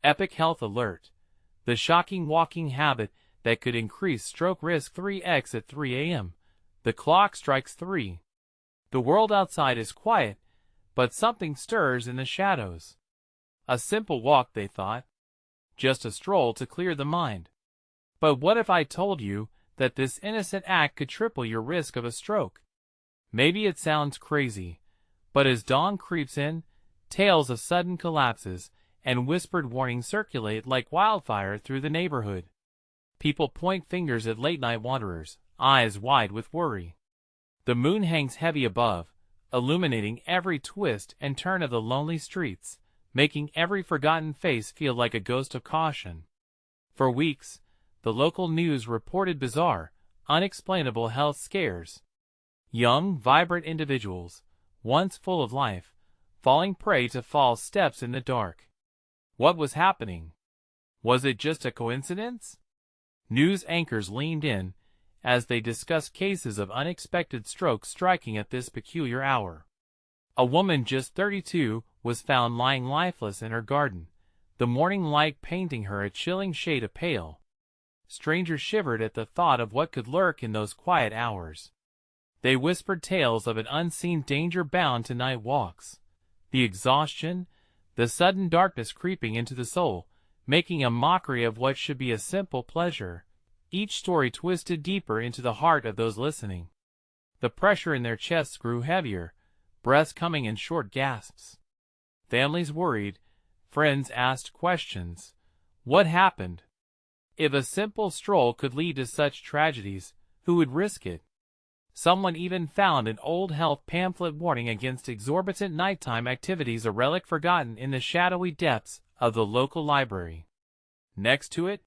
Epic health alert. The shocking walking habit that could increase stroke risk 3x at 3 a.m. The clock strikes 3. The world outside is quiet, but something stirs in the shadows. A simple walk, they thought. Just a stroll to clear the mind. But what if I told you that this innocent act could triple your risk of a stroke? Maybe it sounds crazy, but as dawn creeps in, tales of sudden collapses and whispered warnings circulate like wildfire through the neighborhood. People point fingers at late-night wanderers, eyes wide with worry. The moon hangs heavy above, illuminating every twist and turn of the lonely streets, making every forgotten face feel like a ghost of caution. For weeks, the local news reported bizarre, unexplainable health scares. Young, vibrant individuals, once full of life, falling prey to false steps in the dark. What was happening? Was it just a coincidence? News anchors leaned in as they discussed cases of unexpected strokes striking at this peculiar hour. A woman just 32 was found lying lifeless in her garden, the morning light painting her a chilling shade of pale. Strangers shivered at the thought of what could lurk in those quiet hours. They whispered tales of an unseen danger bound to night walks. The exhaustion, the sudden darkness creeping into the soul, making a mockery of what should be a simple pleasure. Each story twisted deeper into the heart of those listening. The pressure in their chests grew heavier, breaths coming in short gasps. Families worried, friends asked questions. What happened? If a simple stroll could lead to such tragedies, who would risk it? Someone even found an old health pamphlet warning against exorbitant nighttime activities, a relic forgotten in the shadowy depths of the local library. Next to it,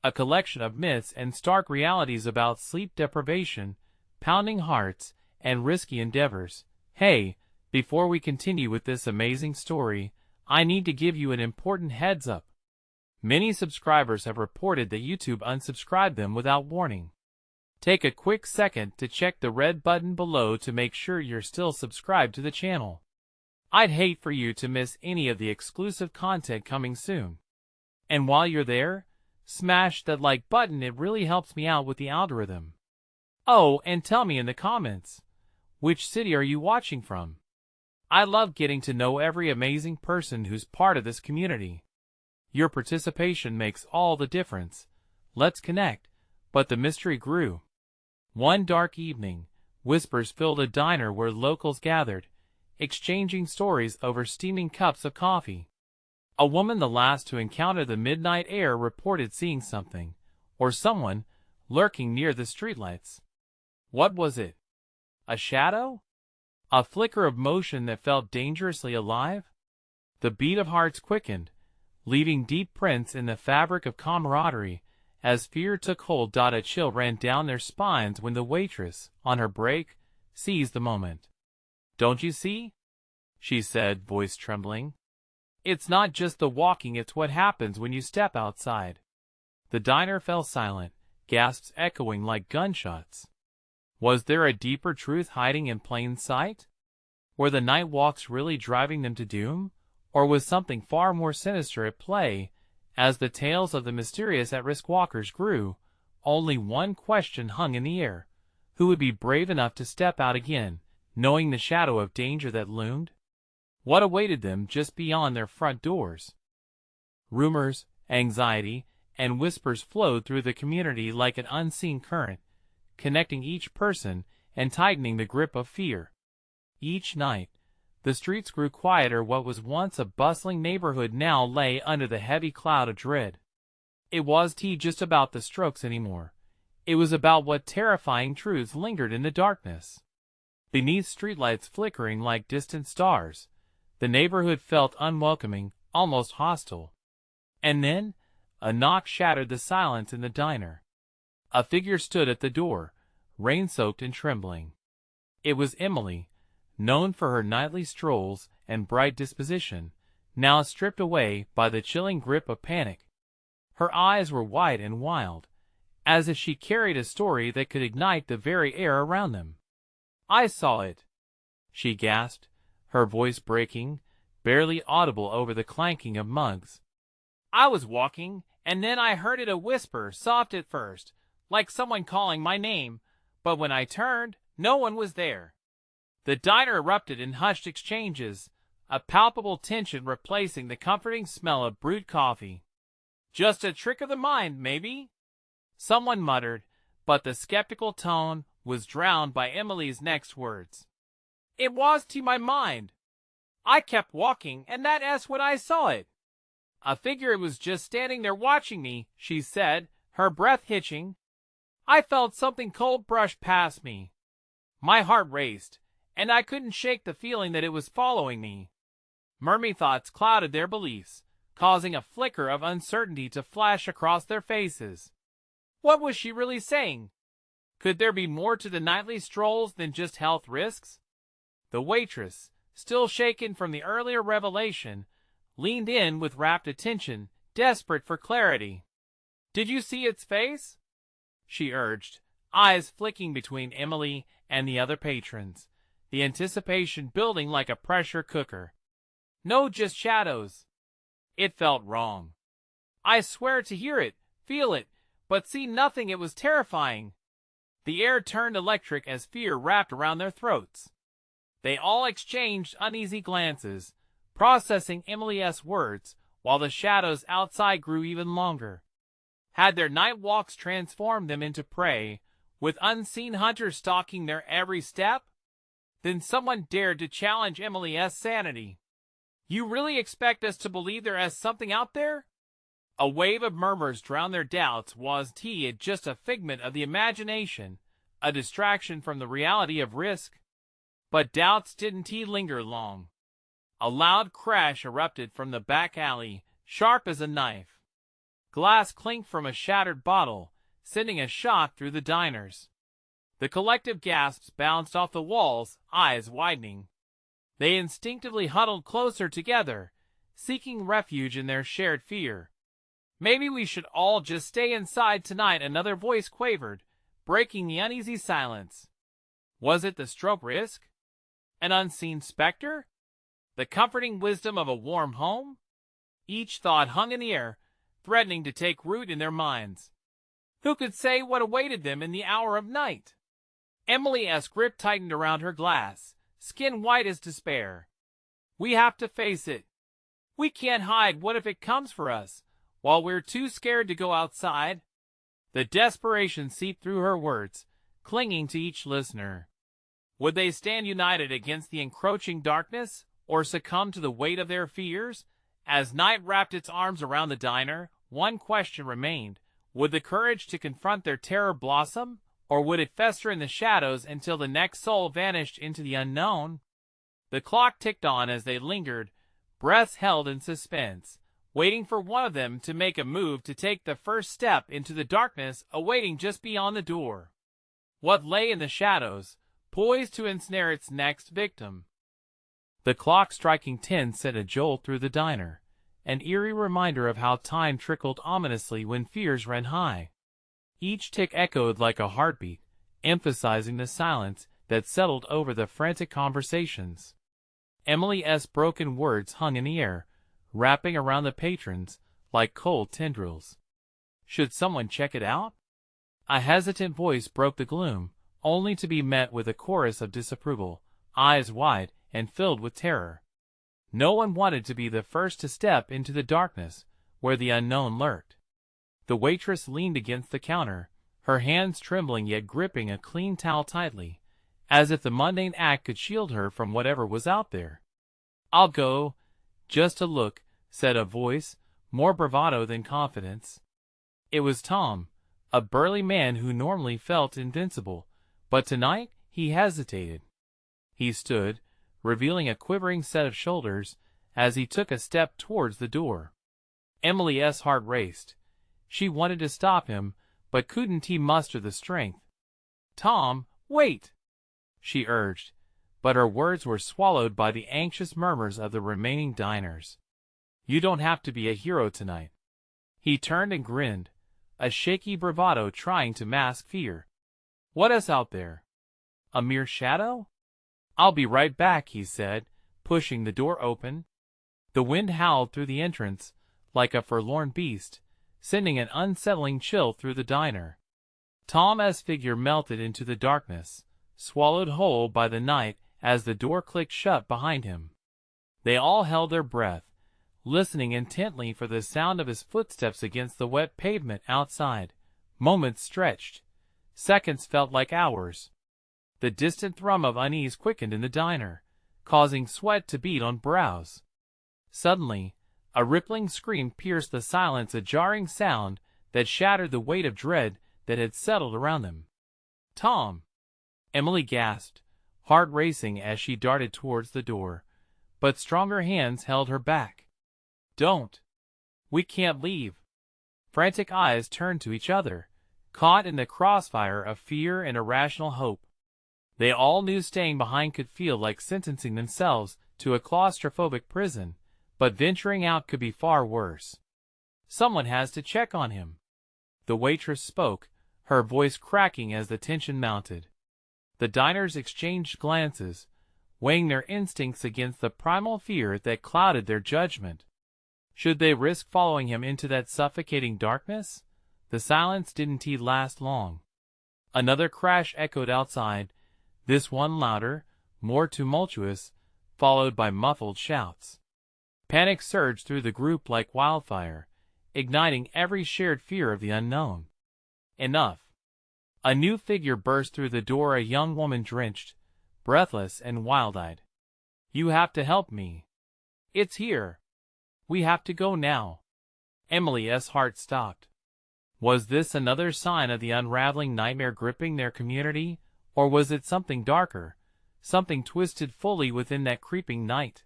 a collection of myths and stark realities about sleep deprivation, pounding hearts, and risky endeavors. Hey, before we continue with this amazing story, I need to give you an important heads up. Many subscribers have reported that YouTube unsubscribed them without warning. Take a quick second to check the red button below to make sure you're still subscribed to the channel. I'd hate for you to miss any of the exclusive content coming soon. And while you're there, smash that like button, it really helps me out with the algorithm. Oh, and tell me in the comments, which city are you watching from? I love getting to know every amazing person who's part of this community. Your participation makes all the difference. Let's connect. But the mystery grew. One dark evening, whispers filled a diner where locals gathered, exchanging stories over steaming cups of coffee. A woman, the last to encounter the midnight air, reported seeing something, or someone, lurking near the streetlights. What was it? A shadow? A flicker of motion that felt dangerously alive? The beat of hearts quickened, leaving deep prints in the fabric of camaraderie, as fear took hold. A chill ran down their spines when the waitress, on her break, seized the moment. "Don't you see?" she said, voice trembling. "It's not just the walking, it's what happens when you step outside." The diner fell silent, gasps echoing like gunshots. Was there a deeper truth hiding in plain sight? Were the night walks really driving them to doom? Or was something far more sinister at play? As the tales of the mysterious at-risk walkers grew, only one question hung in the air. Who would be brave enough to step out again, knowing the shadow of danger that loomed? What awaited them just beyond their front doors? Rumors, anxiety, and whispers flowed through the community like an unseen current, connecting each person and tightening the grip of fear. Each night, the streets grew quieter. What was once a bustling neighborhood now lay under the heavy cloud of dread. It wasn't just about the strokes anymore. It was about what terrifying truths lingered in the darkness. Beneath streetlights flickering like distant stars, the neighborhood felt unwelcoming, almost hostile. And then, a knock shattered the silence in the diner. A figure stood at the door, rain-soaked and trembling. It was Emily, known for her nightly strolls and bright disposition, now stripped away by the chilling grip of panic. Her eyes were wide and wild, as if she carried a story that could ignite the very air around them. "I saw it," she gasped, her voice breaking, barely audible over the clanking of mugs. I was walking, and then I heard it a whisper, soft at first, like someone calling my name, but when I turned, no one was there. The diner erupted in hushed exchanges, a palpable tension replacing the comforting smell of brewed coffee. Just a trick of the mind, maybe? Someone muttered, but the skeptical tone was drowned by Emily's next words. It was to my mind. I kept walking, and that's when I saw it. A figure was just standing there watching me, she said, her breath hitching. I felt something cold brush past me. My heart raced, and I couldn't shake the feeling that it was following me. Murmy thoughts clouded their beliefs, causing a flicker of uncertainty to flash across their faces. What was she really saying? Could there be more to the nightly strolls than just health risks? The waitress, still shaken from the earlier revelation, leaned in with rapt attention, desperate for clarity. Did you see its face? She urged, eyes flicking between Emily and the other patrons, the anticipation building like a pressure cooker. No, just shadows. It felt wrong. I swear to hear it, feel it, but see nothing. It was terrifying. The air turned electric as fear wrapped around their throats. They all exchanged uneasy glances, processing Emily's words, while the shadows outside grew even longer. Had their night walks transformed them into prey, with unseen hunters stalking their every step? Then someone dared to challenge Emily's sanity. You really expect us to believe there is something out there? A wave of murmurs drowned their doubts. Was it just a figment of the imagination, a distraction from the reality of risk? But doubts didn't linger long. A loud crash erupted from the back alley, sharp as a knife. Glass clinked from a shattered bottle, sending a shock through the diners. The collective gasps bounced off the walls, eyes widening. They instinctively huddled closer together, seeking refuge in their shared fear. Maybe we should all just stay inside tonight, another voice quavered, breaking the uneasy silence. Was it the stroke risk? An unseen specter? The comforting wisdom of a warm home? Each thought hung in the air, threatening to take root in their minds. Who could say what awaited them in the hour of night? Emily's grip tightened around her glass, skin white as despair. We have to face it. We can't hide. What if it comes for us, while we're too scared to go outside? The desperation seeped through her words, clinging to each listener. Would they stand united against the encroaching darkness, or succumb to the weight of their fears? As night wrapped its arms around the diner, one question remained. Would the courage to confront their terror blossom, or would it fester in the shadows until the next soul vanished into the unknown? The clock ticked on as they lingered, breaths held in suspense, waiting for one of them to make a move, to take the first step into the darkness awaiting just beyond the door. What lay in the shadows, poised to ensnare its next victim? The clock striking 10 sent a jolt through the diner, an eerie reminder of how time trickled ominously when fears ran high. Each tick echoed like a heartbeat, emphasizing the silence that settled over the frantic conversations. Emily's broken words hung in the air, wrapping around the patrons like cold tendrils. Should someone check it out? A hesitant voice broke the gloom, only to be met with a chorus of disapproval, eyes wide and filled with terror. No one wanted to be the first to step into the darkness where the unknown lurked. The waitress leaned against the counter, her hands trembling yet gripping a clean towel tightly, as if the mundane act could shield her from whatever was out there. I'll go, just to look, said a voice, more bravado than confidence. It was Tom, a burly man who normally felt invincible, but tonight he hesitated. He stood, revealing a quivering set of shoulders, as he took a step towards the door. Emily's heart raced. She wanted to stop him, but couldn't muster the strength. Tom, wait, she urged, but her words were swallowed by the anxious murmurs of the remaining diners. You don't have to be a hero tonight. He turned and grinned, a shaky bravado trying to mask fear. What is out there? A mere shadow? I'll be right back, he said, pushing the door open. The wind howled through the entrance, like a forlorn beast, sending an unsettling chill through the diner. Tom's figure melted into the darkness, swallowed whole by the night as the door clicked shut behind him. They all held their breath, listening intently for the sound of his footsteps against the wet pavement outside. Moments stretched. Seconds felt like hours. The distant thrum of unease quickened in the diner, causing sweat to bead on brows. Suddenly, a rippling scream pierced the silence, a jarring sound that shattered the weight of dread that had settled around them. "Tom!" Emily gasped, heart racing as she darted towards the door, but stronger hands held her back. "Don't! We can't leave!" Frantic eyes turned to each other, caught in the crossfire of fear and irrational hope. They all knew staying behind could feel like sentencing themselves to a claustrophobic prison, but venturing out could be far worse. "Someone has to check on him." The waitress spoke, her voice cracking as the tension mounted. The diners exchanged glances, weighing their instincts against the primal fear that clouded their judgment. Should they risk following him into that suffocating darkness? The silence didn't last long. Another crash echoed outside, this one louder, more tumultuous, followed by muffled shouts. Panic surged through the group like wildfire, igniting every shared fear of the unknown. Enough! A new figure burst through the door, a young woman drenched, breathless and wild-eyed. "You have to help me. It's here. We have to go now." Emily's heart stopped. Was this another sign of the unraveling nightmare gripping their community, or was it something darker, something twisted fully within that creeping night?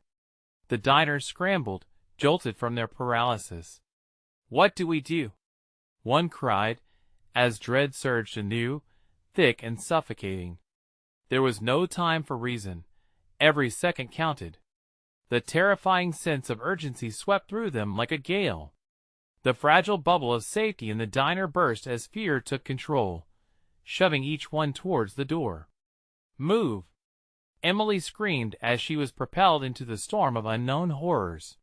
The diners scrambled, jolted from their paralysis. "What do we do?" one cried, as dread surged anew, thick and suffocating. There was no time for reason. Every second counted. The terrifying sense of urgency swept through them like a gale. The fragile bubble of safety in the diner burst as fear took control, shoving each one towards the door. "Move!" Emily screamed as she was propelled into the storm of unknown horrors.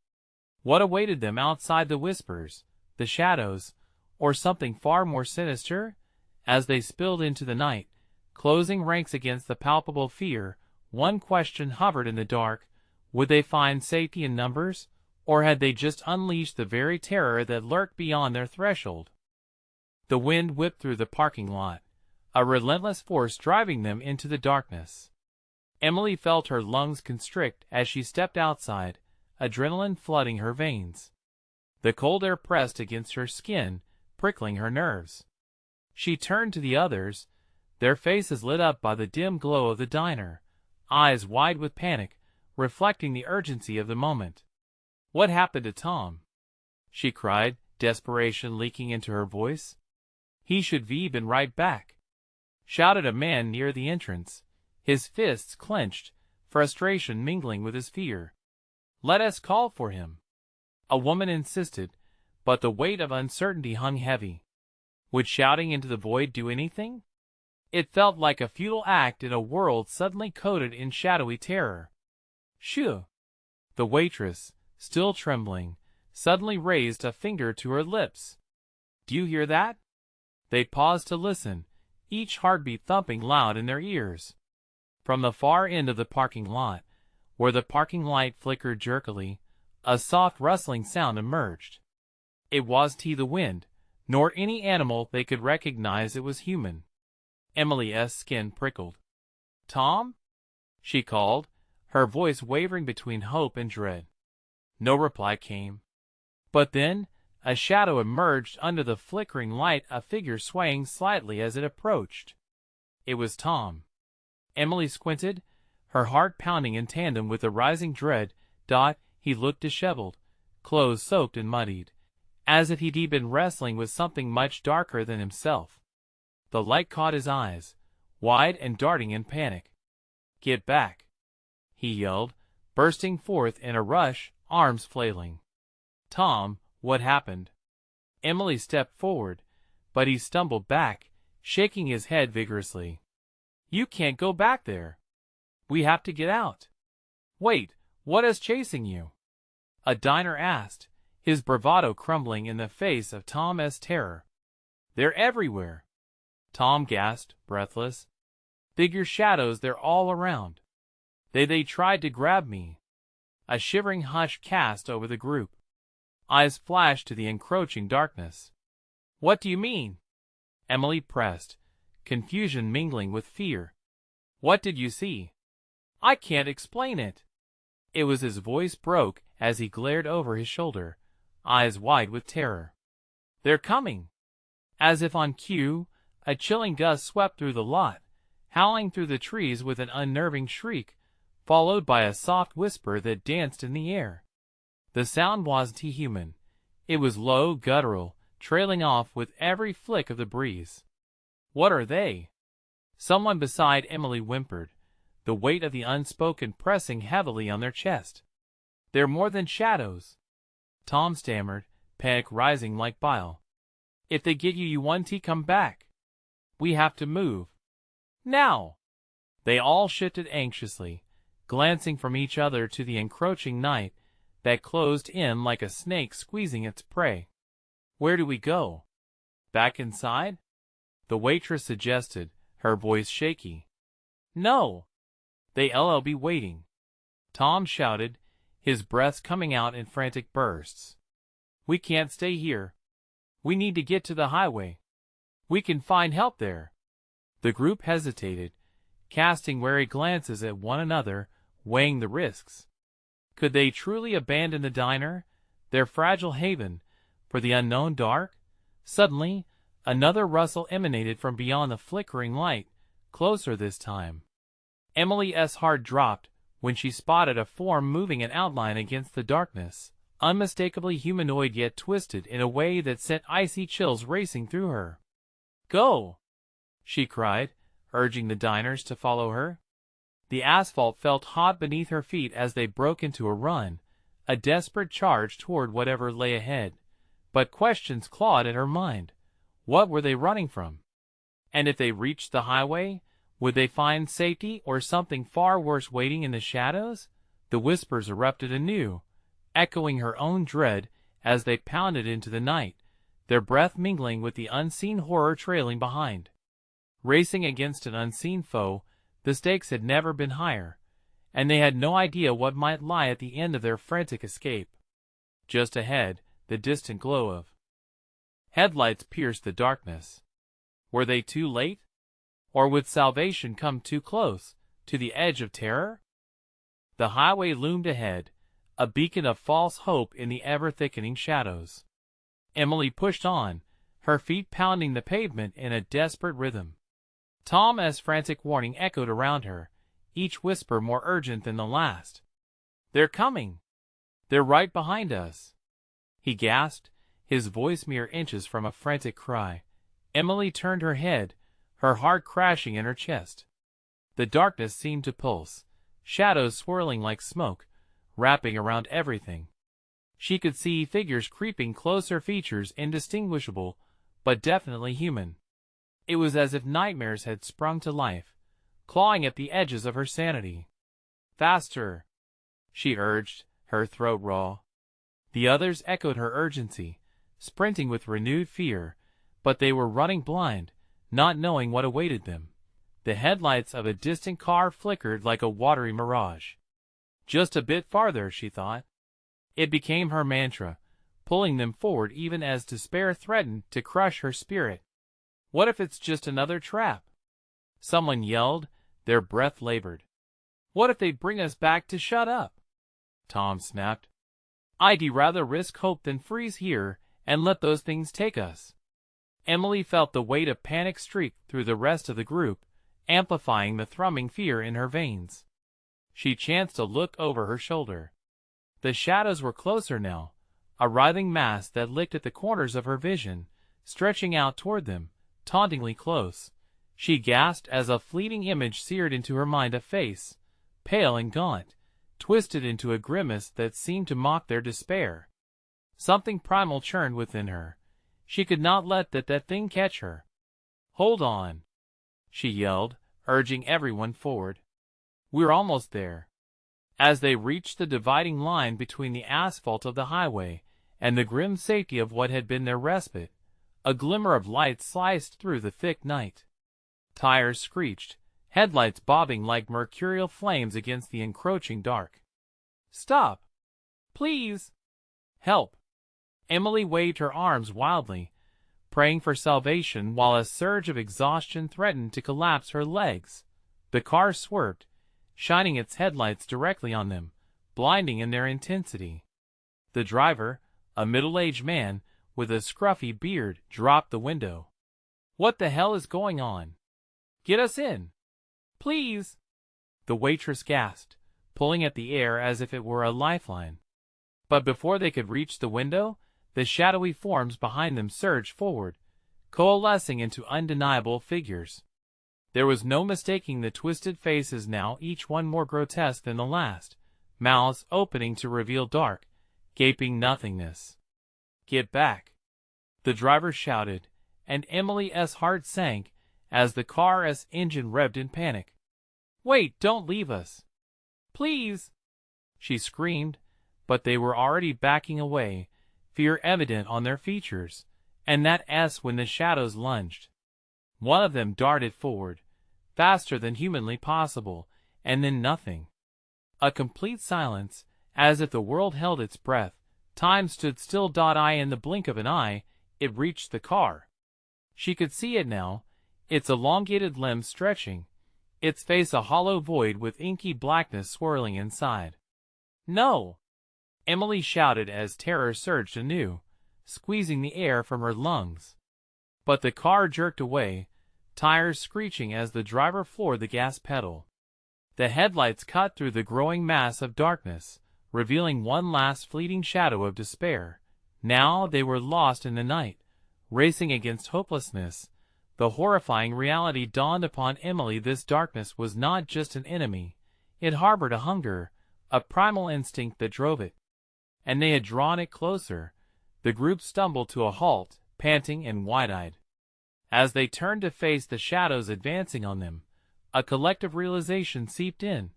What awaited them outside? The whispers, the shadows, or something far more sinister? As they spilled into the night, closing ranks against the palpable fear, one question hovered in the dark: would they find safety in numbers, or had they just unleashed the very terror that lurked beyond their threshold? The wind whipped through the parking lot, a relentless force driving them into the darkness. Emily felt her lungs constrict as she stepped outside, adrenaline flooding her veins. The cold air pressed against her skin, prickling her nerves. She turned to the others, their faces lit up by the dim glow of the diner, eyes wide with panic, reflecting the urgency of the moment. "What happened to Tom?" she cried, desperation leaking into her voice. "He should have been right back," shouted a man near the entrance, his fists clenched, frustration mingling with his fear. "Let us call for him," a woman insisted, but the weight of uncertainty hung heavy. Would shouting into the void do anything? It felt like a futile act in a world suddenly coated in shadowy terror. "Shoo!" The waitress, still trembling, suddenly raised a finger to her lips. "Do you hear that?" They paused to listen, each heartbeat thumping loud in their ears. From the far end of the parking lot, where the parking light flickered jerkily, a soft rustling sound emerged. It wasn't the wind, nor any animal they could recognize. It was human. Emily's skin prickled. "Tom?" she called, her voice wavering between hope and dread. No reply came. But then, a shadow emerged under the flickering light, a figure swaying slightly as it approached. It was Tom. Emily squinted, her heart pounding in tandem with the rising dread. He looked disheveled, clothes soaked and muddied, as if he'd been wrestling with something much darker than himself. The light caught his eyes, wide and darting in panic. "Get back!" he yelled, bursting forth in a rush, arms flailing. "Tom, what happened?" Emily stepped forward, but he stumbled back, shaking his head vigorously. "You can't go back there. We have to get out." "Wait, what is chasing you?" a diner asked, his bravado crumbling in the face of Tom's terror. "They're everywhere!" Tom gasped, breathless. "Figure shadows, they're all around. They tried to grab me." A shivering hush cast over the group. Eyes flashed to the encroaching darkness. "What do you mean?" Emily pressed, confusion mingling with fear. "What did you see?" "I can't explain it." It was his voice broke as he glared over his shoulder, eyes wide with terror. "They're coming!" As if on cue, a chilling gust swept through the lot, howling through the trees with an unnerving shriek, followed by a soft whisper that danced in the air. The sound wasn't human. It was low, guttural, trailing off with every flick of the breeze. "What are they?" Someone beside Emily whimpered, the weight of the unspoken pressing heavily on their chest. "They're more than shadows," Tom stammered, panic rising like bile. "If they get you, you want to come back. We have to move. Now!" They all shifted anxiously, glancing from each other to the encroaching night that closed in like a snake squeezing its prey. "Where do we go? Back inside?" the waitress suggested, her voice shaky. "No. They'll be waiting," Tom shouted, his breath coming out in frantic bursts. "We can't stay here. We need to get to the highway. We can find help there." The group hesitated, casting wary glances at one another, weighing the risks. Could they truly abandon the diner, their fragile haven, for the unknown dark? Suddenly, another rustle emanated from beyond the flickering light, closer this time. Emily's heart dropped when she spotted a form moving in outline against the darkness, unmistakably humanoid yet twisted in a way that sent icy chills racing through her. "Go!" she cried, urging the diners to follow her. The asphalt felt hot beneath her feet as they broke into a run, a desperate charge toward whatever lay ahead. But questions clawed at her mind. What were they running from? And if they reached the highway, would they find safety or something far worse waiting in the shadows? The whispers erupted anew, echoing her own dread as they pounded into the night, their breath mingling with the unseen horror trailing behind. Racing against an unseen foe, the stakes had never been higher, and they had no idea what might lie at the end of their frantic escape. Just ahead, the distant glow of headlights pierced the darkness. Were they too late? Or would salvation come too close, to the edge of terror? The highway loomed ahead, a beacon of false hope in the ever-thickening shadows. Emily pushed on, her feet pounding the pavement in a desperate rhythm. Tom's frantic warning echoed around her, each whisper more urgent than the last. "They're coming! They're right behind us!" he gasped, his voice mere inches from a frantic cry. Emily turned her head, her heart crashing in her chest. The darkness seemed to pulse, shadows swirling like smoke, wrapping around everything. She could see figures creeping closer, features indistinguishable, but definitely human. It was as if nightmares had sprung to life, clawing at the edges of her sanity. "Faster!" she urged, her throat raw. The others echoed her urgency, sprinting with renewed fear, but they were running blind, not knowing what awaited them. The headlights of a distant car flickered like a watery mirage. Just a bit farther, she thought. It became her mantra, pulling them forward even as despair threatened to crush her spirit. What if it's just another trap? Someone yelled, their breath labored. What if they bring us back to shut up? Tom snapped. I'd rather risk hope than freeze here and let those things take us. Emily felt the weight of panic streak through the rest of the group, amplifying the thrumming fear in her veins. She chanced to look over her shoulder. The shadows were closer now, a writhing mass that licked at the corners of her vision, stretching out toward them, tauntingly close. She gasped as a fleeting image seared into her mind, a face, pale and gaunt, twisted into a grimace that seemed to mock their despair. Something primal churned within her. She could not let that thing catch her. Hold on, she yelled, urging everyone forward. We're almost there. As they reached the dividing line between the asphalt of the highway and the grim safety of what had been their respite. A glimmer of light sliced through the thick night. Tires screeched, headlights bobbing like mercurial flames against the encroaching dark. "Stop! Please! Help!" Emily waved her arms wildly, praying for salvation while a surge of exhaustion threatened to collapse her legs. The car swerved, shining its headlights directly on them, blinding in their intensity. The driver, a middle-aged man with a scruffy beard, dropped the window. "What the hell is going on? Get us in! Please!" The waitress gasped, pulling at the air as if it were a lifeline. But before they could reach the window, the shadowy forms behind them surged forward, coalescing into undeniable figures. There was no mistaking the twisted faces now, each one more grotesque than the last, mouths opening to reveal dark, gaping nothingness. "Get back!" the driver shouted, and Emily's heart sank as the car's engine revved in panic. "Wait, don't leave us! Please!" she screamed, but they were already backing away, fear evident on their features, and that when the shadows lunged. One of them darted forward, faster than humanly possible, and then nothing. A complete silence, as if the world held its breath. Time stood still. In the blink of an eye, it reached the car. She could see it now, its elongated limbs stretching, its face a hollow void with inky blackness swirling inside. "No!" Emily shouted as terror surged anew, squeezing the air from her lungs. But the car jerked away, tires screeching as the driver floored the gas pedal. The headlights cut through the growing mass of darkness, revealing one last fleeting shadow of despair. Now they were lost in the night, racing against hopelessness. The horrifying reality dawned upon Emily. This darkness was not just an enemy. It harbored a hunger, a primal instinct that drove it. And they had drawn it closer. The group stumbled to a halt, panting and wide-eyed. As they turned to face the shadows advancing on them, a collective realization seeped in.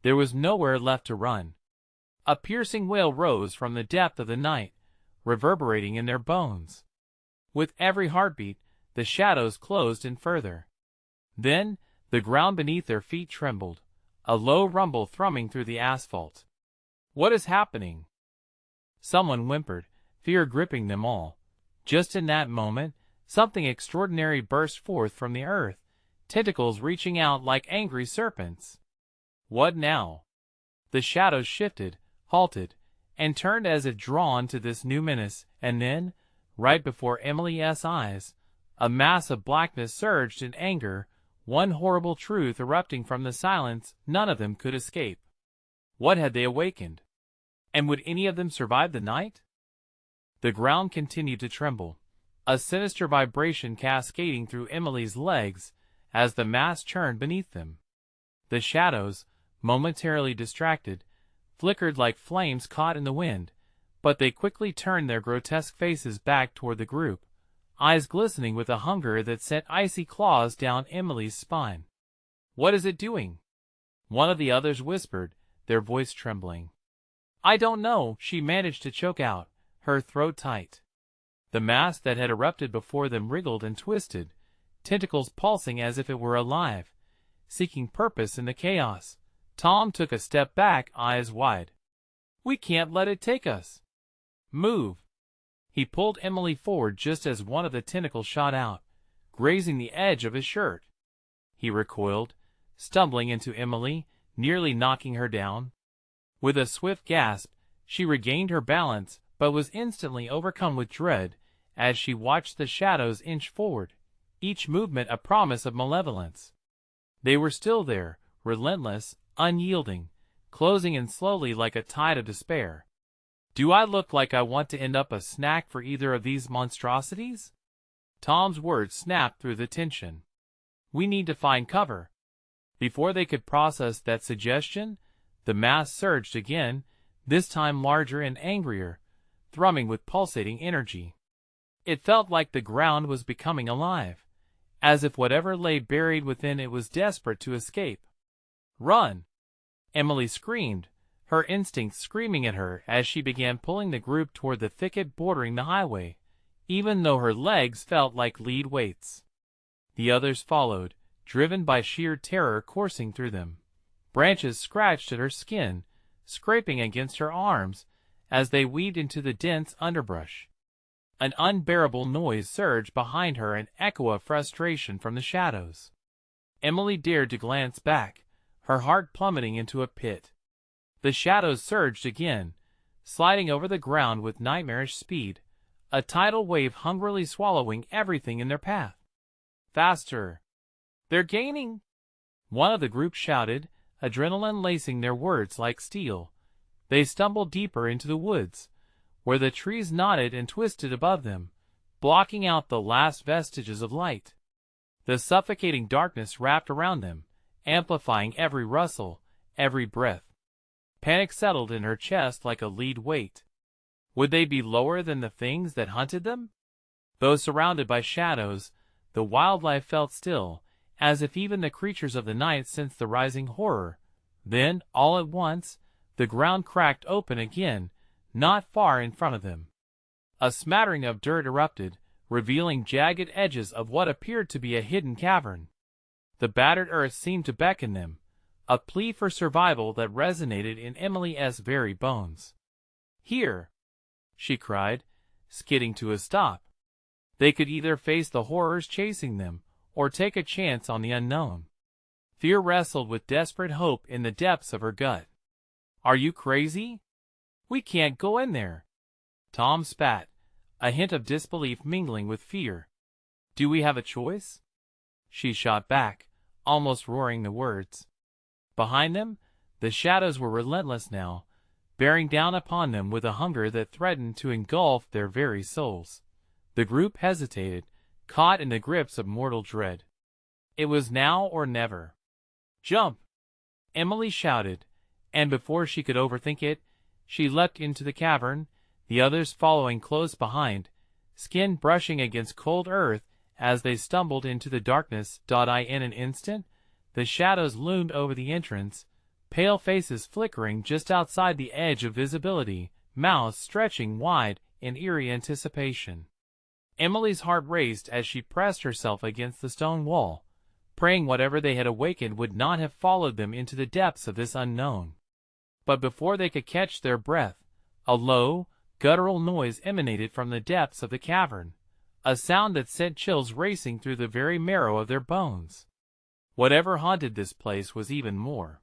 There was nowhere left to run. A piercing wail rose from the depth of the night, reverberating in their bones. With every heartbeat, the shadows closed in further. Then, the ground beneath their feet trembled, a low rumble thrumming through the asphalt. "What is happening?" someone whimpered, fear gripping them all. Just in that moment, something extraordinary burst forth from the earth, tentacles reaching out like angry serpents. What now? The shadows shifted, halted, and turned as if drawn to this new menace, and then, right before Emily's eyes, a mass of blackness surged in anger, one horrible truth erupting from the silence none of them could escape. What had they awakened? And would any of them survive the night? The ground continued to tremble, a sinister vibration cascading through Emily's legs as the mass churned beneath them. The shadows, momentarily distracted, flickered like flames caught in the wind, but they quickly turned their grotesque faces back toward the group, eyes glistening with a hunger that sent icy claws down Emily's spine. "What is it doing?" one of the others whispered, their voice trembling. "I don't know," she managed to choke out, her throat tight. The mass that had erupted before them wriggled and twisted, tentacles pulsing as if it were alive, seeking purpose in the chaos. Tom took a step back, eyes wide. "We can't let it take us. Move." He pulled Emily forward just as one of the tentacles shot out, grazing the edge of his shirt. He recoiled, stumbling into Emily, nearly knocking her down. With a swift gasp, she regained her balance, but was instantly overcome with dread as she watched the shadows inch forward, each movement a promise of malevolence. They were still there, relentless, unyielding, closing in slowly like a tide of despair. "Do I look like I want to end up a snack for either of these monstrosities?" Tom's words snapped through the tension. "We need to find cover." Before they could process that suggestion, the mass surged again, this time larger and angrier, thrumming with pulsating energy. It felt like the ground was becoming alive, as if whatever lay buried within it was desperate to escape. "Run!" Emily screamed, her instincts screaming at her as she began pulling the group toward the thicket bordering the highway, even though her legs felt like lead weights. The others followed, driven by sheer terror coursing through them. Branches scratched at her skin, scraping against her arms as they weaved into the dense underbrush. An unbearable noise surged behind her, an echo of frustration from the shadows. Emily dared to glance back, her heart plummeting into a pit. The shadows surged again, sliding over the ground with nightmarish speed, a tidal wave hungrily swallowing everything in their path. Faster! They're gaining! One of the group shouted, adrenaline lacing their words like steel. They stumbled deeper into the woods, where the trees nodded and twisted above them, blocking out the last vestiges of light. The suffocating darkness wrapped around them, amplifying every rustle, every breath. Panic settled in her chest like a lead weight. Would they be lower than the things that hunted them? Though surrounded by shadows, the wildlife felt still, as if even the creatures of the night sensed the rising horror. Then, all at once, the ground cracked open again, not far in front of them. A smattering of dirt erupted, revealing jagged edges of what appeared to be a hidden cavern. The battered earth seemed to beckon them, a plea for survival that resonated in Emily's very bones. "Here!" she cried, skidding to a stop. They could either face the horrors chasing them, or take a chance on the unknown. Fear wrestled with desperate hope in the depths of her gut. "Are you crazy? We can't go in there." Tom spat, a hint of disbelief mingling with fear. "Do we have a choice?" she shot back, almost roaring the words. Behind them, the shadows were relentless now, bearing down upon them with a hunger that threatened to engulf their very souls. The group hesitated, caught in the grips of mortal dread. It was now or never. "Jump!" Emily shouted, and before she could overthink it, she leapt into the cavern, the others following close behind, skin brushing against cold earth as they stumbled into the darkness. In an instant, the shadows loomed over the entrance, pale faces flickering just outside the edge of visibility, mouths stretching wide in eerie anticipation. Emily's heart raced as she pressed herself against the stone wall, praying whatever they had awakened would not have followed them into the depths of this unknown. But before they could catch their breath, a low, guttural noise emanated from the depths of the cavern, a sound that sent chills racing through the very marrow of their bones. Whatever haunted this place was even more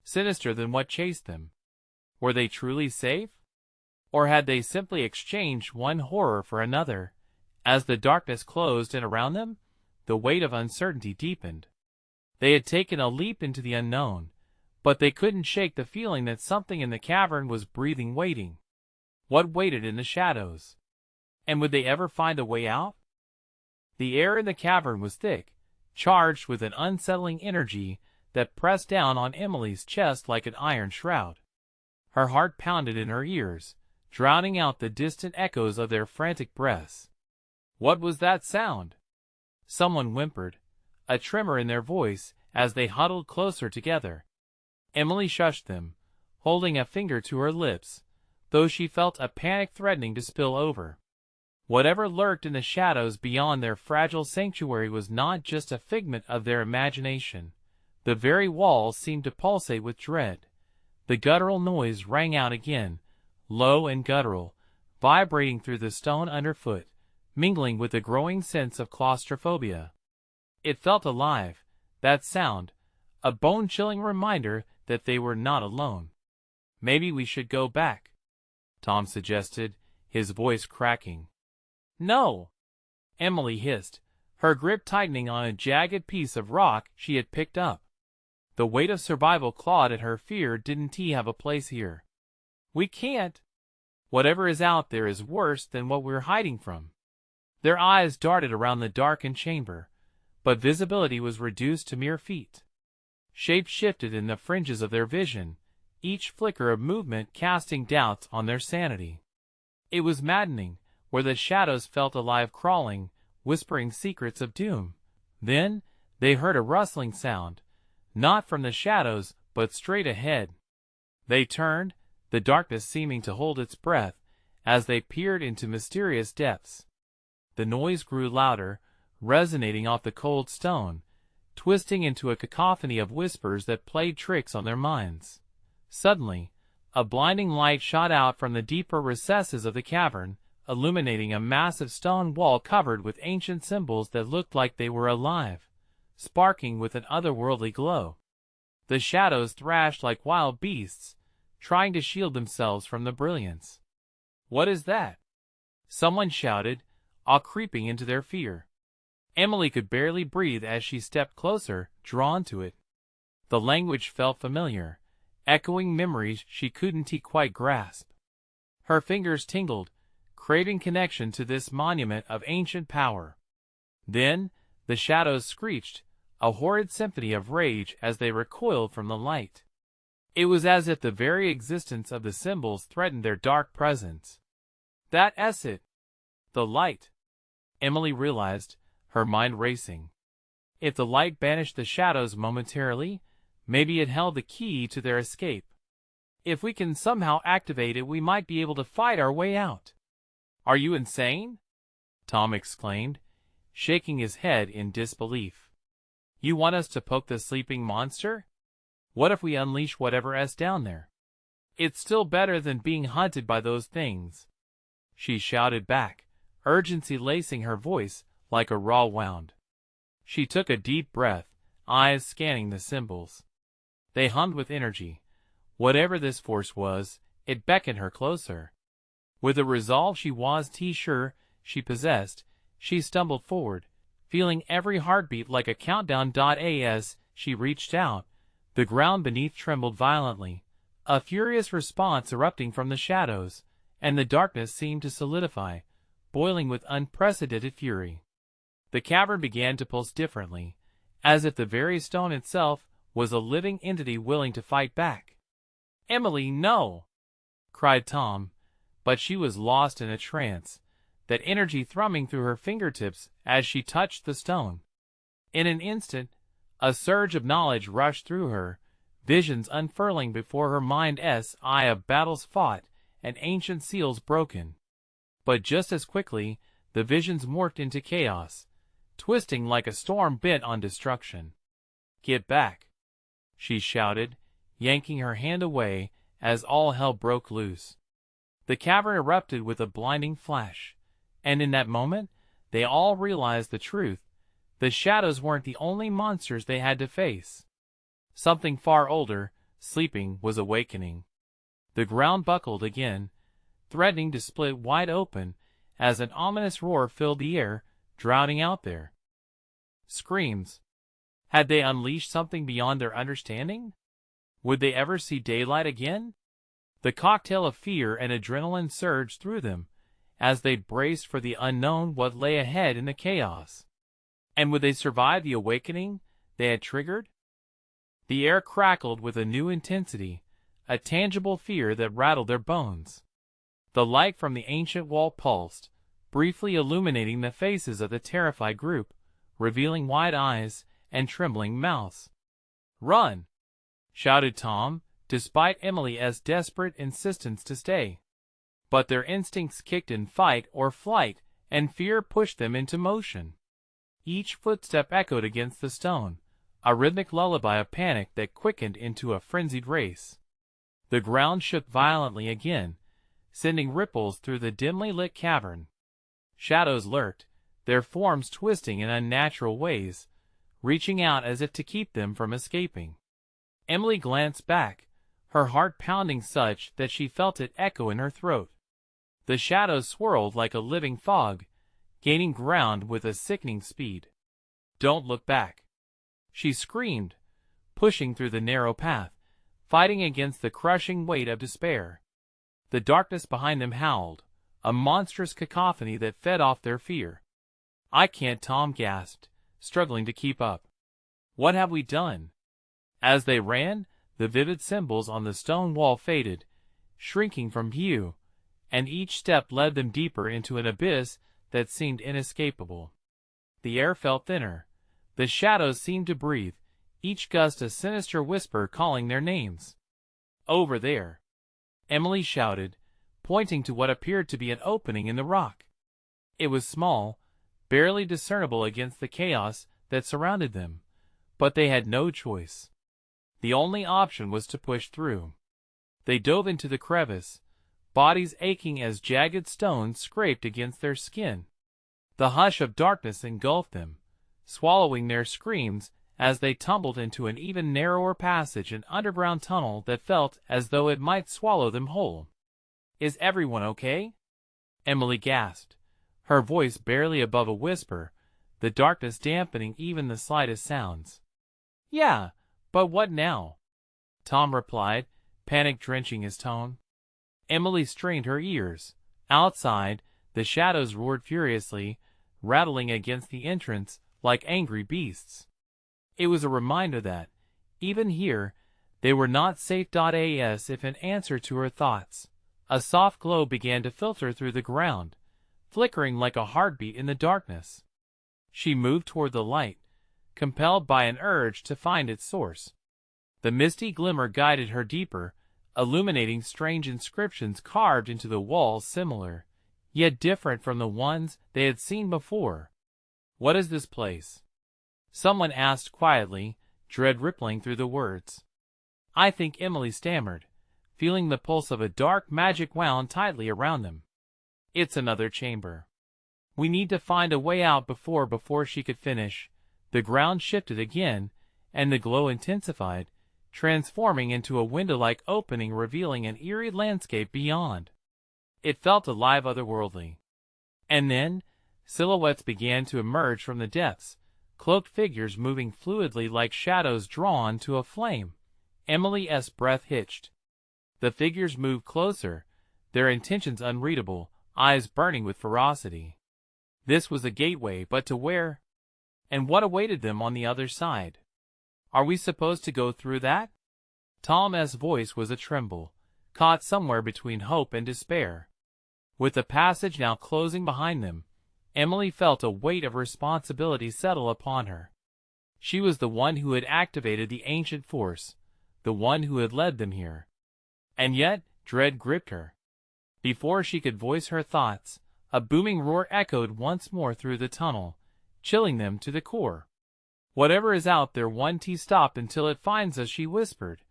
sinister than what chased them. Were they truly safe? Or had they simply exchanged one horror for another? As the darkness closed in around them, the weight of uncertainty deepened. They had taken a leap into the unknown, but they couldn't shake the feeling that something in the cavern was breathing, waiting. What waited in the shadows? And would they ever find a way out? The air in the cavern was thick, charged with an unsettling energy that pressed down on Emily's chest like an iron shroud. Her heart pounded in her ears, drowning out the distant echoes of their frantic breaths. What was that sound? Someone whimpered, a tremor in their voice as they huddled closer together. Emily shushed them, holding a finger to her lips, though she felt a panic threatening to spill over. Whatever lurked in the shadows beyond their fragile sanctuary was not just a figment of their imagination. The very walls seemed to pulsate with dread. The guttural noise rang out again, low and guttural, vibrating through the stone underfoot, mingling with a growing sense of claustrophobia. It felt alive, that sound, a bone-chilling reminder that they were not alone. "Maybe we should go back," Tom suggested, his voice cracking. "No!" Emily hissed, her grip tightening on a jagged piece of rock she had picked up. The weight of survival clawed at her. Fear didn't have a place here. "We can't. Whatever is out there is worse than what we're hiding from." Their eyes darted around the darkened chamber, but visibility was reduced to mere feet. Shapes shifted in the fringes of their vision, each flicker of movement casting doubts on their sanity. It was maddening, where the shadows felt alive, crawling, whispering secrets of doom. Then, they heard a rustling sound, not from the shadows, but straight ahead. They turned, the darkness seeming to hold its breath, as they peered into mysterious depths. The noise grew louder, resonating off the cold stone, twisting into a cacophony of whispers that played tricks on their minds. Suddenly, a blinding light shot out from the deeper recesses of the cavern, illuminating a massive stone wall covered with ancient symbols that looked like they were alive, sparking with an otherworldly glow. The shadows thrashed like wild beasts, trying to shield themselves from the brilliance. "What is that?" someone shouted, all creeping into their fear. Emily could barely breathe as she stepped closer, drawn to it. The language felt familiar, echoing memories she couldn't quite grasp. Her fingers tingled, craving connection to this monument of ancient power. Then, the shadows screeched, a horrid symphony of rage as they recoiled from the light. It was as if the very existence of the symbols threatened their dark presence. That's it. The light. Emily realized, her mind racing. If the light banished the shadows momentarily, maybe it held the key to their escape. If we can somehow activate it, we might be able to fight our way out. "Are you insane?" Tom exclaimed, shaking his head in disbelief. "You want us to poke the sleeping monster? What if we unleash whatever's down there? It's still better than being hunted by those things," she shouted back, urgency lacing her voice like a raw wound. She took a deep breath, eyes scanning the symbols. They hummed with energy. Whatever this force was, it beckoned her closer. With a resolve she was sure she possessed, she stumbled forward, feeling every heartbeat like a countdown. As she reached out, the ground beneath trembled violently, a furious response erupting from the shadows, and the darkness seemed to solidify, boiling with unprecedented fury. The cavern began to pulse differently, as if the very stone itself was a living entity willing to fight back. "Emily, no!" cried Tom, but she was lost in a trance, that energy thrumming through her fingertips as she touched the stone. In an instant, a surge of knowledge rushed through her, visions unfurling before her mind's eye of battles fought and ancient seals broken. But just as quickly, the visions morphed into chaos, twisting like a storm bent on destruction. "Get back!" she shouted, yanking her hand away as all hell broke loose. The cavern erupted with a blinding flash, and in that moment, they all realized the truth. The shadows weren't the only monsters they had to face. Something far older, sleeping, was awakening. The ground buckled again, threatening to split wide open as an ominous roar filled the air, drowning out their screams. Had they unleashed something beyond their understanding? Would they ever see daylight again? The cocktail of fear and adrenaline surged through them as they braced for the unknown, what lay ahead in the chaos. And would they survive the awakening they had triggered? The air crackled with a new intensity, a tangible fear that rattled their bones. The light from the ancient wall pulsed, briefly illuminating the faces of the terrified group, revealing wide eyes and trembling mouths. "Run!" shouted Tom, despite Emily's desperate insistence to stay. But their instincts kicked in fight or flight, and fear pushed them into motion. Each footstep echoed against the stone, a rhythmic lullaby of panic that quickened into a frenzied race. The ground shook violently again, sending ripples through the dimly lit cavern. Shadows lurked, their forms twisting in unnatural ways, reaching out as if to keep them from escaping. Emily glanced back, her heart pounding such that she felt it echo in her throat. The shadows swirled like a living fog, gaining ground with a sickening speed. "Don't look back!" she screamed, pushing through the narrow path, fighting against the crushing weight of despair. The darkness behind them howled, a monstrous cacophony that fed off their fear. "I can't," Tom gasped, struggling to keep up. "What have we done?" As they ran, the vivid symbols on the stone wall faded, shrinking from view, and each step led them deeper into an abyss that seemed inescapable. The air felt thinner. The shadows seemed to breathe, each gust a sinister whisper calling their names. Over there, Emily shouted, pointing to what appeared to be an opening in the rock. It was small, barely discernible against the chaos that surrounded them, but they had no choice. The only option was to push through. They dove into the crevice, bodies aching as jagged stones scraped against their skin. The hush of darkness engulfed them, swallowing their screams as they tumbled into an even narrower passage and underground tunnel that felt as though it might swallow them whole. "Is everyone okay?" Emily gasped, her voice barely above a whisper, the darkness dampening even the slightest sounds. "Yeah, but what now?" Tom replied, panic drenching his tone. Emily strained her ears. Outside, the shadows roared furiously, rattling against the entrance like angry beasts. It was a reminder that, even here, they were not safe. As if in answer to her thoughts, a soft glow began to filter through the ground, flickering like a heartbeat in the darkness. She moved toward the light, compelled by an urge to find its source. The misty glimmer guided her deeper, illuminating strange inscriptions carved into the walls similar, yet different from the ones they had seen before. "What is this place?" someone asked quietly, dread rippling through the words. "I think," Emily stammered, feeling the pulse of a dark magic wound tightly around them. "It's another chamber. We need to find a way out." Before she could finish, the ground shifted again, and the glow intensified, transforming into a window-like opening revealing an eerie landscape beyond. It felt alive, otherworldly. And then, silhouettes began to emerge from the depths, cloaked figures moving fluidly like shadows drawn to a flame. Emily's breath hitched. The figures moved closer, their intentions unreadable, eyes burning with ferocity. This was a gateway, but to where? And what awaited them on the other side? "Are we supposed to go through that?" Tom's voice was a tremble, caught somewhere between hope and despair. With the passage now closing behind them, Emily felt a weight of responsibility settle upon her. She was the one who had activated the ancient force, the one who had led them here. And yet, dread gripped her. Before she could voice her thoughts, a booming roar echoed once more through the tunnel, chilling them to the core. "Whatever is out there won't stop until it finds us," she whispered,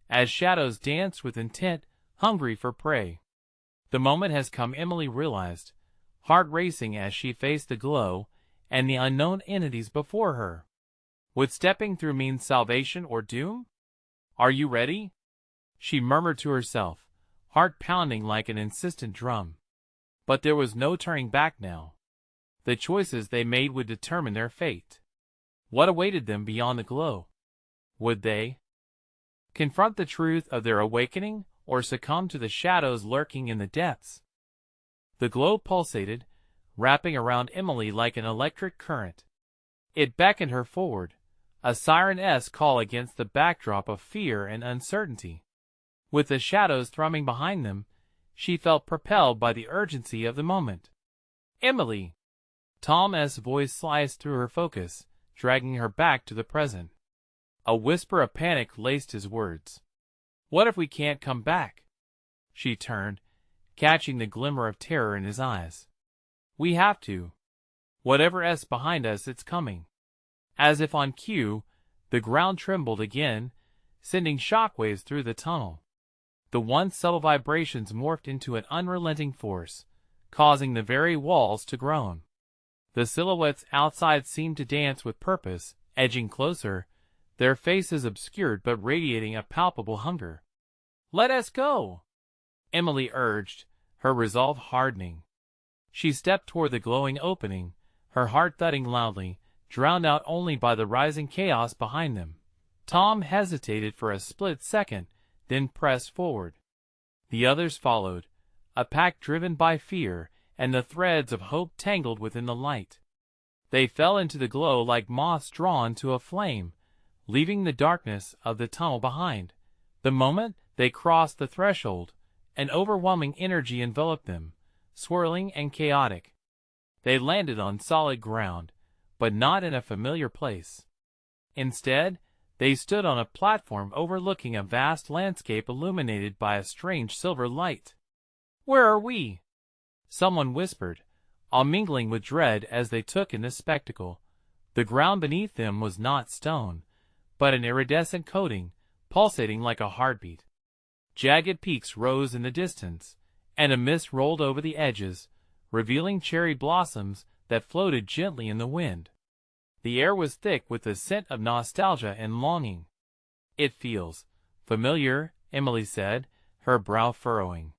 as shadows danced with intent, hungry for prey. "The moment has come," Emily realized, heart racing as she faced the glow and the unknown entities before her. Would stepping through mean salvation or doom? "Are you ready?" she murmured to herself, heart pounding like an insistent drum. But there was no turning back now. The choices they made would determine their fate. What awaited them beyond the glow? Would they confront the truth of their awakening, or succumb to the shadows lurking in the depths? The glow pulsated, wrapping around Emily like an electric current. It beckoned her forward, a siren's call against the backdrop of fear and uncertainty. With the shadows thrumming behind them, she felt propelled by the urgency of the moment. "Emily!" Tom's voice sliced through her focus, dragging her back to the present. A whisper of panic laced his words. "What if we can't come back?" She turned, catching the glimmer of terror in his eyes. "We have to. Whatever's behind us, it's coming." As if on cue, the ground trembled again, sending shockwaves through the tunnel. The once subtle vibrations morphed into an unrelenting force, causing the very walls to groan. The silhouettes outside seemed to dance with purpose, edging closer, their faces obscured but radiating a palpable hunger. "Let us go!" Emily urged, her resolve hardening. She stepped toward the glowing opening, her heart thudding loudly, drowned out only by the rising chaos behind them. Tom hesitated for a split second, then pressed forward. The others followed, a pack driven by fear and the threads of hope tangled within the light. They fell into the glow like moths drawn to a flame, leaving the darkness of the tunnel behind. The moment they crossed the threshold, an overwhelming energy enveloped them, swirling and chaotic. They landed on solid ground, but not in a familiar place. Instead, They stood on a platform overlooking a vast landscape illuminated by a strange silver light. "Where are we?" someone whispered, all mingling with dread as they took in the spectacle. The ground beneath them was not stone, but an iridescent coating, pulsating like a heartbeat. Jagged peaks rose in the distance, and a mist rolled over the edges, revealing cherry blossoms that floated gently in the wind. The air was thick with the scent of nostalgia and longing. "It feels familiar," Emily said, her brow furrowing.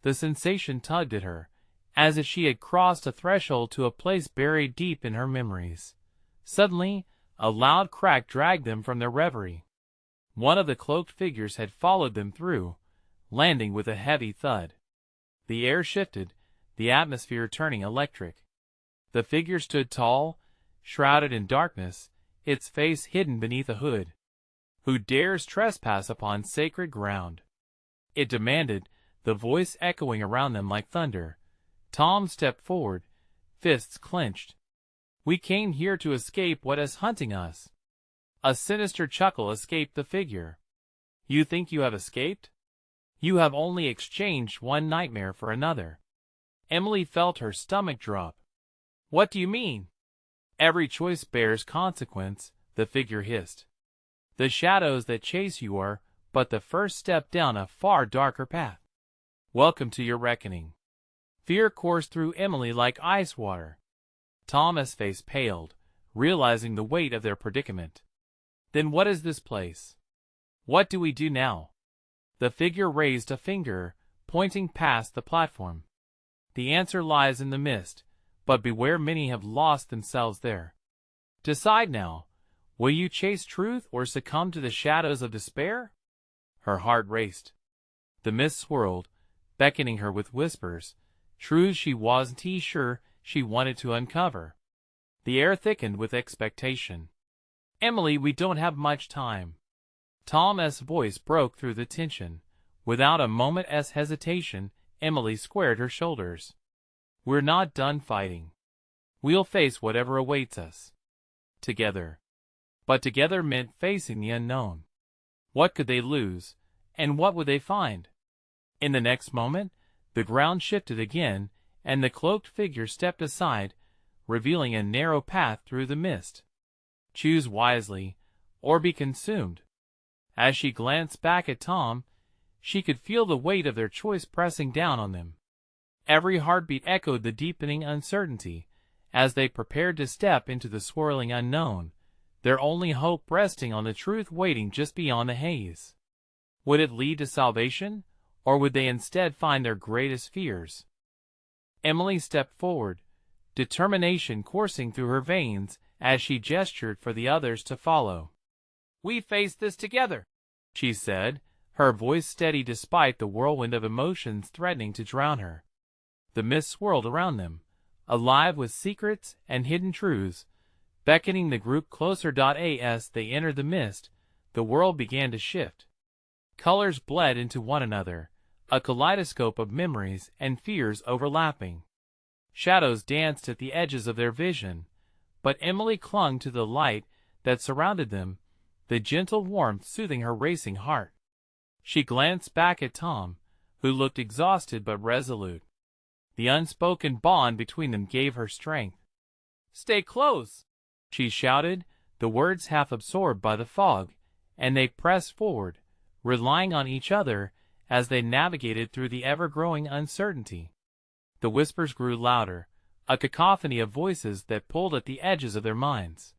The sensation tugged at her, as if she had crossed a threshold to a place buried deep in her memories. Suddenly, a loud crack dragged them from their reverie. One of the cloaked figures had followed them through, landing with a heavy thud. The air shifted, the atmosphere turning electric. The figure stood tall, shrouded in darkness, its face hidden beneath a hood. "Who dares trespass upon sacred ground?" it demanded, the voice echoing around them like thunder. Tom stepped forward, fists clenched. "We came here to escape what is hunting us." A sinister chuckle escaped the figure. "You think you have escaped? You have only exchanged one nightmare for another." Emily felt her stomach drop. "What do you mean?" "Every choice bears consequence," the figure hissed. "The shadows that chase you are but the first step down a far darker path. Welcome to your reckoning." Fear coursed through Emily like ice water. Tom's face paled, realizing the weight of their predicament. "Then what is this place? What do we do now?" The figure raised a finger, pointing past the platform. "The answer lies in the mist, but beware, many have lost themselves there. Decide now, will you chase truth or succumb to the shadows of despair?" Her heart raced. The mist swirled, beckoning her with whispers, truths she wasn't sure she wanted to uncover. The air thickened with expectation. "Emily, we don't have much time." Tom's voice broke through the tension. Without a moment's hesitation, Emily squared her shoulders. "We're not done fighting. We'll face whatever awaits us. Together." But together meant facing the unknown. What could they lose, and what would they find? In the next moment, the ground shifted again, and the cloaked figure stepped aside, revealing a narrow path through the mist. "Choose wisely, or be consumed." As she glanced back at Tom, she could feel the weight of their choice pressing down on them. Every heartbeat echoed the deepening uncertainty, as they prepared to step into the swirling unknown, their only hope resting on the truth waiting just beyond the haze. Would it lead to salvation, or would they instead find their greatest fears? Emily stepped forward, determination coursing through her veins as she gestured for the others to follow. "We face this together," she said, her voice steady despite the whirlwind of emotions threatening to drown her. The mist swirled around them, alive with secrets and hidden truths, beckoning the group closer. As they entered the mist, the world began to shift. Colors bled into one another, a kaleidoscope of memories and fears overlapping. Shadows danced at the edges of their vision, but Emily clung to the light that surrounded them, the gentle warmth soothing her racing heart. She glanced back at Tom, who looked exhausted but resolute. The unspoken bond between them gave her strength. "Stay close," she shouted, the words half absorbed by the fog, and they pressed forward, relying on each other as they navigated through the ever-growing uncertainty. The whispers grew louder, a cacophony of voices that pulled at the edges of their minds.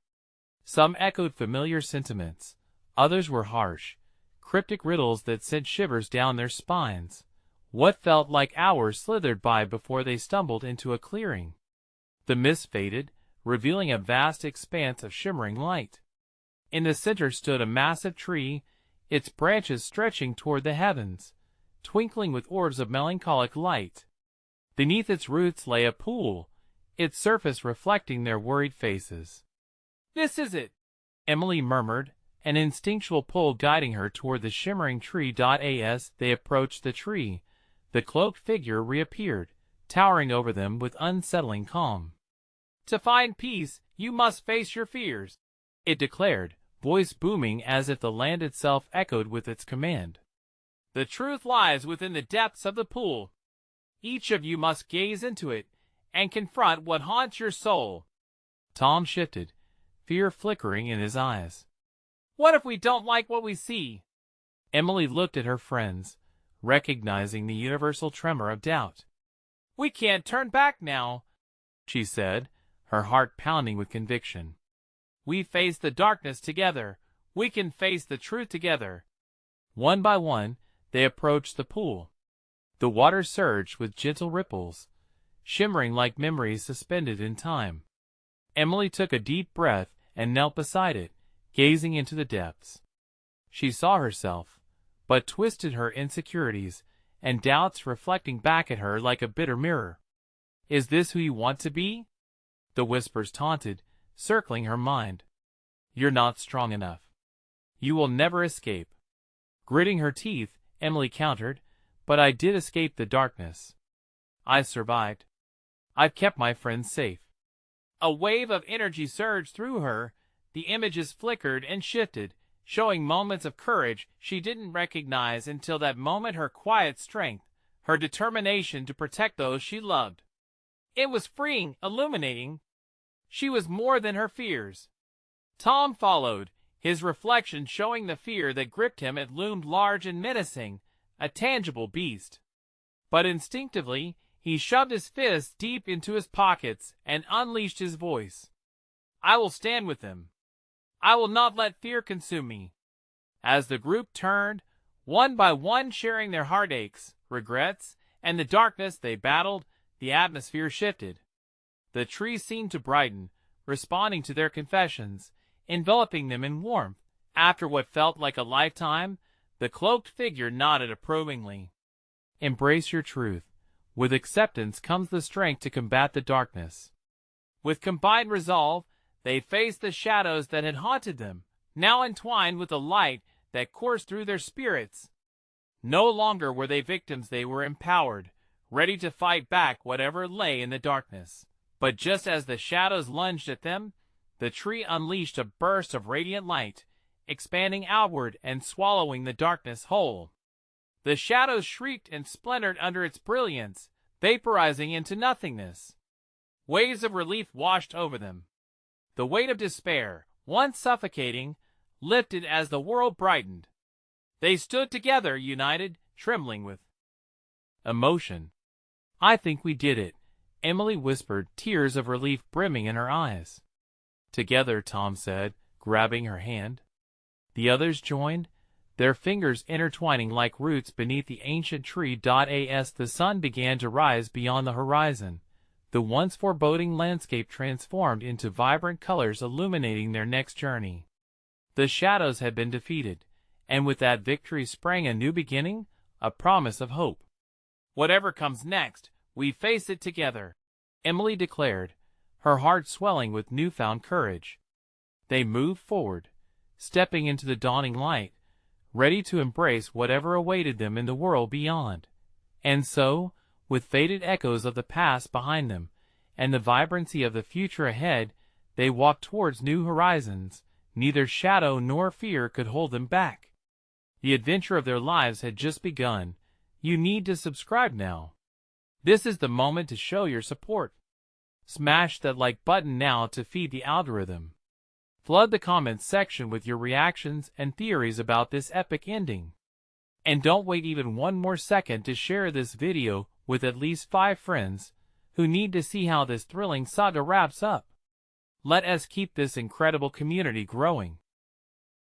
Some echoed familiar sentiments, others were harsh, cryptic riddles that sent shivers down their spines. What felt like hours slithered by before they stumbled into a clearing. The mist faded, revealing a vast expanse of shimmering light. In the center stood a massive tree, its branches stretching toward the heavens, twinkling with orbs of melancholic light. Beneath its roots lay a pool, its surface reflecting their worried faces. "This is it," Emily murmured, an instinctual pull guiding her toward the shimmering tree. As they approached the tree, the cloaked figure reappeared, towering over them with unsettling calm. "To find peace, you must face your fears," it declared, voice booming as if the land itself echoed with its command. The truth lies within the depths of the pool. Each of you must gaze into it and confront what haunts your soul. Tom shifted, fear flickering in his eyes. What if we don't like what we see? Emily looked at her friends, recognizing the universal tremor of doubt. We can't turn back now, she said, her heart pounding with conviction. We face the darkness together. We can face the truth together. One by one, they approached the pool. The water surged with gentle ripples, shimmering like memories suspended in time. Emily took a deep breath and knelt beside it, gazing into the depths. She saw herself, but twisted her insecurities and doubts reflecting back at her like a bitter mirror. Is this who you want to be? The whispers taunted, circling her mind. You're not strong enough. You will never escape. Gritting her teeth, Emily countered, but I did escape the darkness. I survived. I've kept my friends safe. A wave of energy surged through her. The images flickered and shifted, showing moments of courage she didn't recognize until that moment. Her quiet strength, her determination to protect those she loved. It was freeing, illuminating. She was more than her fears. Tom followed, his reflection showing the fear that gripped him. It loomed large and menacing, a tangible beast. But instinctively, he shoved his fists deep into his pockets and unleashed his voice. I will stand with them. I will not let fear consume me. As the group turned, one by one sharing their heartaches, regrets, and the darkness they battled, the atmosphere shifted. The trees seemed to brighten, responding to their confessions, enveloping them in warmth. After what felt like a lifetime, the cloaked figure nodded approvingly. Embrace your truth. With acceptance comes the strength to combat the darkness. With combined resolve, they faced the shadows that had haunted them, now entwined with the light that coursed through their spirits. No longer were they victims, they were empowered, ready to fight back whatever lay in the darkness. But just as the shadows lunged at them, the tree unleashed a burst of radiant light, expanding outward and swallowing the darkness whole. The shadows shrieked and splintered under its brilliance, vaporizing into nothingness. Waves of relief washed over them. The weight of despair, once suffocating, lifted as the world brightened. They stood together, united, trembling with emotion. I think we did it, Emily whispered, tears of relief brimming in her eyes. Together, Tom said, grabbing her hand. The others joined, their fingers intertwining like roots beneath the ancient tree. As the sun began to rise beyond the horizon, the once foreboding landscape transformed into vibrant colors, illuminating their next journey. The shadows had been defeated, and with that victory sprang a new beginning, a promise of hope. Whatever comes next, we face it together, Emily declared, her heart swelling with newfound courage. They moved forward, stepping into the dawning light, ready to embrace whatever awaited them in the world beyond. And so, with faded echoes of the past behind them, and the vibrancy of the future ahead, they walked towards new horizons. Neither shadow nor fear could hold them back. The adventure of their lives had just begun. You need to subscribe now. This is the moment to show your support. Smash that like button now to feed the algorithm. Flood the comments section with your reactions and theories about this epic ending. And don't wait even one more second to share this video with at least 5 friends who need to see how this thrilling saga wraps up. Let us keep this incredible community growing.